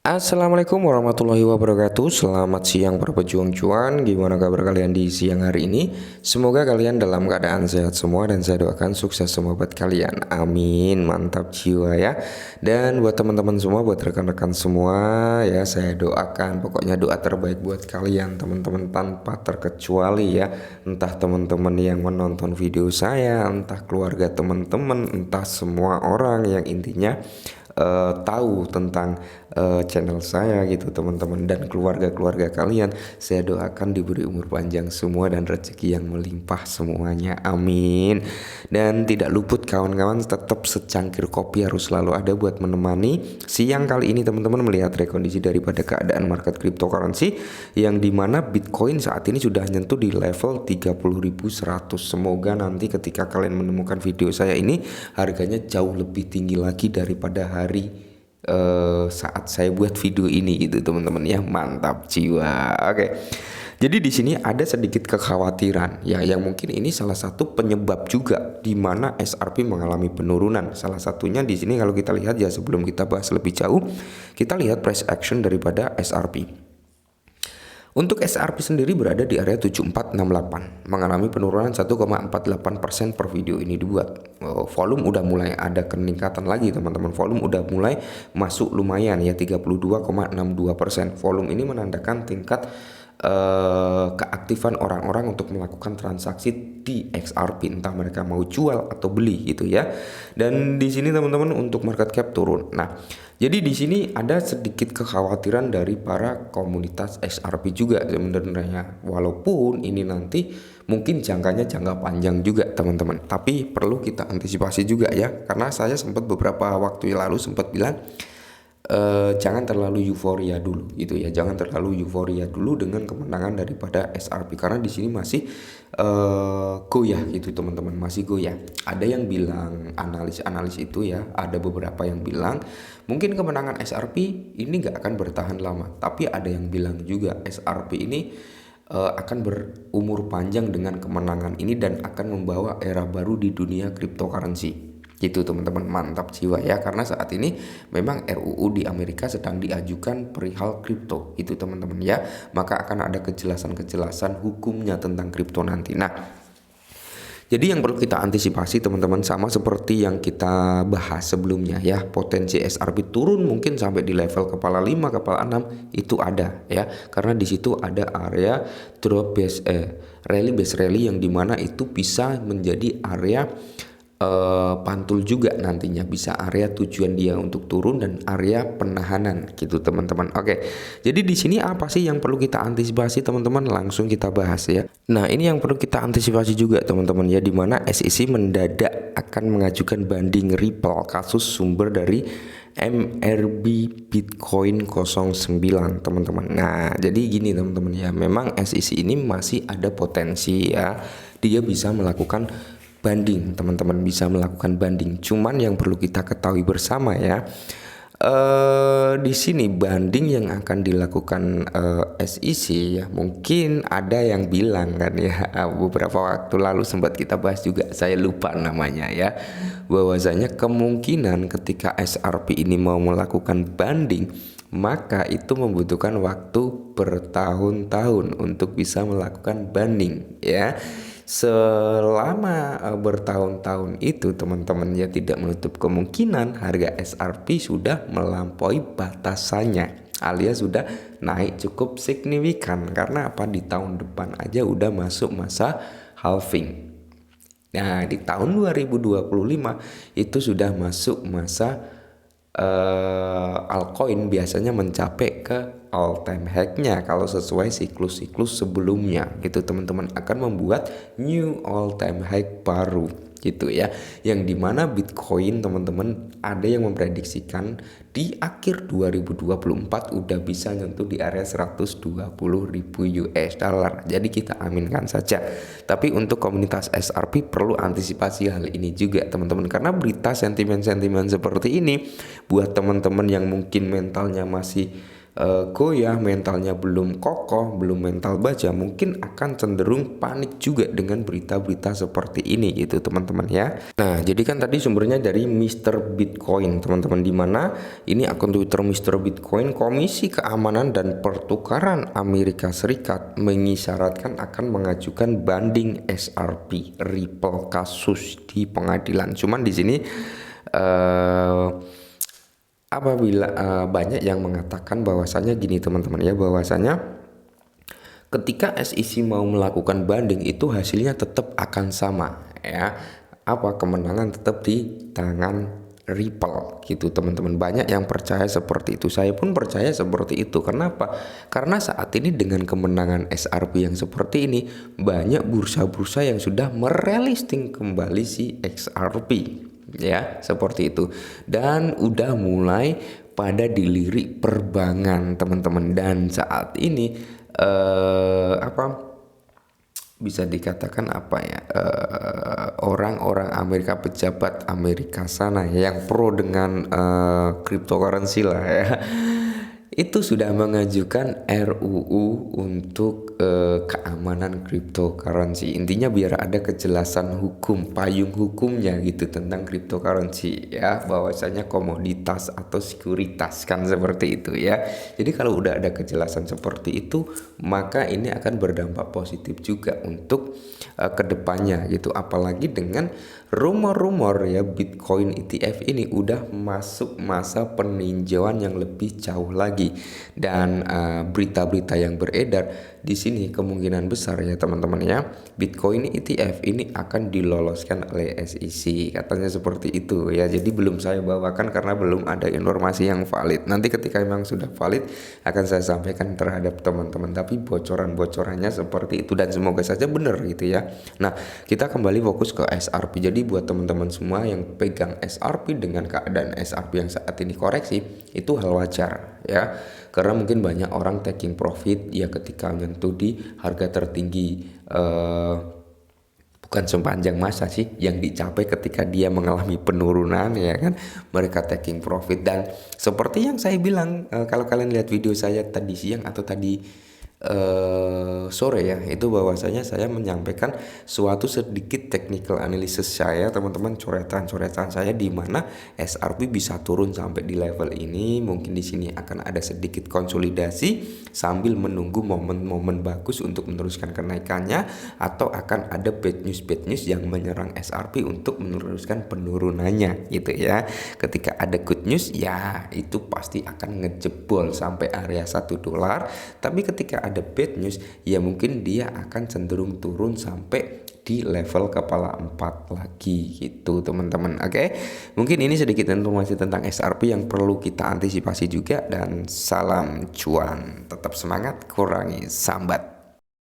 Assalamualaikum warahmatullahi wabarakatuh. Selamat siang para pejuang cuan. Gimana kabar kalian di siang hari ini? Semoga kalian dalam keadaan sehat semua dan saya doakan sukses semua buat kalian. Amin. Mantap jiwa ya. Dan buat teman-teman semua, buat rekan-rekan semua ya, saya doakan pokoknya doa terbaik buat kalian teman-teman tanpa terkecuali ya. Entah teman-teman yang menonton video saya, entah keluarga teman-teman, entah semua orang yang intinya tahu tentang channel saya gitu teman-teman dan keluarga-keluarga kalian, saya doakan diberi umur panjang semua dan rezeki yang melimpah semuanya, amin. Dan tidak luput kawan-kawan, tetap secangkir kopi harus selalu ada buat menemani siang kali ini teman-teman melihat rekondisi daripada keadaan market cryptocurrency yang dimana Bitcoin saat ini sudah nyentuh di level 30.100. Semoga nanti ketika kalian menemukan video saya ini harganya jauh lebih tinggi lagi daripada hari saat saya buat video ini gitu teman-teman ya. Mantap jiwa. Oke. Jadi di sini ada sedikit kekhawatiran ya, yang mungkin ini salah satu penyebab juga di mana SRP mengalami penurunan. Salah satunya di sini kalau kita lihat ya, sebelum kita bahas lebih jauh, kita lihat price action daripada SRP. Untuk SRP sendiri berada di area 7468, mengalami penurunan 1,48% per video ini dibuat. Volume udah mulai ada peningkatan lagi teman-teman. Volume udah mulai masuk lumayan ya, 32,62%. Volume ini menandakan tingkat keaktifan orang-orang untuk melakukan transaksi di XRP, entah mereka mau jual atau beli gitu ya. Dan di sini teman-teman untuk market cap turun. Nah, jadi di sini ada sedikit kekhawatiran dari para komunitas XRP juga sebenarnya. Walaupun ini nanti mungkin jangkanya jangka panjang juga teman-teman, tapi perlu kita antisipasi juga ya. Karena saya sempat beberapa waktu lalu sempat bilang jangan terlalu euforia dulu gitu ya, jangan terlalu euforia dulu dengan kemenangan daripada SRP karena di sini masih goyah gitu teman-teman, masih goyah. Ada yang bilang, analis itu ya, ada beberapa yang bilang mungkin kemenangan SRP ini nggak akan bertahan lama, tapi ada yang bilang juga SRP ini akan berumur panjang dengan kemenangan ini dan akan membawa era baru di dunia cryptocurrency gitu teman-teman. Mantap jiwa ya, karena saat ini memang RUU di Amerika sedang diajukan perihal kripto itu teman-teman ya, maka akan ada kejelasan-kejelasan hukumnya tentang kripto nanti. Nah, jadi yang perlu kita antisipasi teman-teman sama seperti yang kita bahas sebelumnya ya, potensi SRP turun mungkin sampai di level kepala 5, kepala 6 itu ada ya, karena di situ ada area drop base rally yang dimana itu bisa menjadi area pantul juga nantinya, bisa area tujuan dia untuk turun dan area penahanan gitu teman-teman. Oke, jadi di sini apa sih yang perlu kita antisipasi teman-teman? Langsung kita bahas ya. Nah, ini yang perlu kita antisipasi juga teman-teman ya, dimana SEC mendadak akan mengajukan banding Ripple kasus sumber dari MRB Bitcoin 09 teman-teman. Nah, jadi gini teman-teman ya, memang SEC ini masih ada potensi ya, dia bisa melakukan banding teman-teman, bisa melakukan banding. Cuman yang perlu kita ketahui bersama ya, di sini banding yang akan dilakukan SEC ya, mungkin ada yang bilang kan ya, beberapa waktu lalu sempat kita bahas juga, saya lupa namanya ya, bahwasanya kemungkinan ketika SRP ini mau melakukan banding maka itu membutuhkan waktu bertahun-tahun untuk bisa melakukan banding ya. Selama bertahun-tahun itu teman-teman ya, tidak menutup kemungkinan harga SRP sudah melampaui batasannya, alias sudah naik cukup signifikan. Karena apa? Di tahun depan aja udah masuk masa halving. Nah, di tahun 2025 itu sudah masuk masa altcoin biasanya mencapai ke all time high-nya kalau sesuai siklus-siklus sebelumnya gitu teman-teman, akan membuat new all time high baru gitu ya, yang dimana Bitcoin teman-teman ada yang memprediksikan di akhir 2024 udah bisa nyentuh di area 120.000 US dollar. Jadi kita aminkan saja. Tapi untuk komunitas SRP perlu antisipasi hal ini juga teman-teman, karena berita sentimen-sentimen seperti ini buat teman-teman yang mungkin mentalnya masih goyah, mentalnya belum kokoh, belum mental baja, mungkin akan cenderung panik juga dengan berita-berita seperti ini gitu teman-teman ya. Nah, jadi kan tadi sumbernya dari Mr. Bitcoin teman-teman, dimana ini akun Twitter Mr. Bitcoin, Komisi Keamanan dan Pertukaran Amerika Serikat mengisyaratkan akan mengajukan banding SRP Ripple kasus di pengadilan. Cuman di sini apabila banyak yang mengatakan bahwasanya gini teman-teman ya, bahwasanya ketika SEC mau melakukan banding itu hasilnya tetap akan sama ya, kemenangan tetap di tangan Ripple gitu teman-teman. Banyak yang percaya seperti itu, saya pun percaya seperti itu. Kenapa? Karena saat ini dengan kemenangan SRP yang seperti ini, banyak bursa-bursa yang sudah merelisting kembali si XRP ya, seperti itu, dan udah mulai pada dilirik perbankan teman-teman. Dan saat ini bisa dikatakan orang-orang Amerika, pejabat Amerika sana yang pro dengan cryptocurrency lah ya, itu sudah mengajukan RUU untuk keamanan cryptocurrency. Intinya biar ada kejelasan hukum, payung hukumnya gitu tentang cryptocurrency ya, bahwasanya komoditas atau sekuritas kan seperti itu ya. Jadi kalau udah ada kejelasan seperti itu, maka ini akan berdampak positif juga untuk kedepannya gitu. Apalagi dengan rumor-rumor ya, Bitcoin ETF ini udah masuk masa peninjauan yang lebih jauh lagi, dan berita-berita yang beredar di sini kemungkinan besar ya teman-teman ya, Bitcoin ETF ini akan diloloskan oleh SEC, katanya seperti itu ya. Jadi belum saya bawakan karena belum ada informasi yang valid. Nanti ketika memang sudah valid akan saya sampaikan terhadap teman-teman, tapi bocoran-bocorannya seperti itu dan semoga saja benar gitu ya. Nah, kita kembali fokus ke SRP. Jadi buat teman-teman semua yang pegang SRP dengan keadaan SRP yang saat ini koreksi, itu hal wajar ya, karena mungkin banyak orang taking profit ya ketika menyentuh di harga tertinggi, bukan sepanjang masa sih yang dicapai, ketika dia mengalami penurunan ya kan, mereka taking profit. Dan seperti yang saya bilang, kalau kalian lihat video saya tadi siang atau tadi sore ya, itu bahwasanya saya menyampaikan suatu sedikit technical analysis saya teman-teman, coretan-coretan saya di mana SRP bisa turun sampai di level ini. Mungkin di sini akan ada sedikit konsolidasi sambil menunggu momen-momen bagus untuk meneruskan kenaikannya, atau akan ada bad news yang menyerang SRP untuk meneruskan penurunannya gitu ya. Ketika ada good news ya itu pasti akan ngejebol sampai area $1, tapi ketika ada bad news ya mungkin dia akan cenderung turun sampai di level kepala 4 lagi gitu teman-teman. Oke, mungkin ini sedikit informasi tentang SRP yang perlu kita antisipasi juga, dan salam cuan, tetap semangat, kurangi sambat.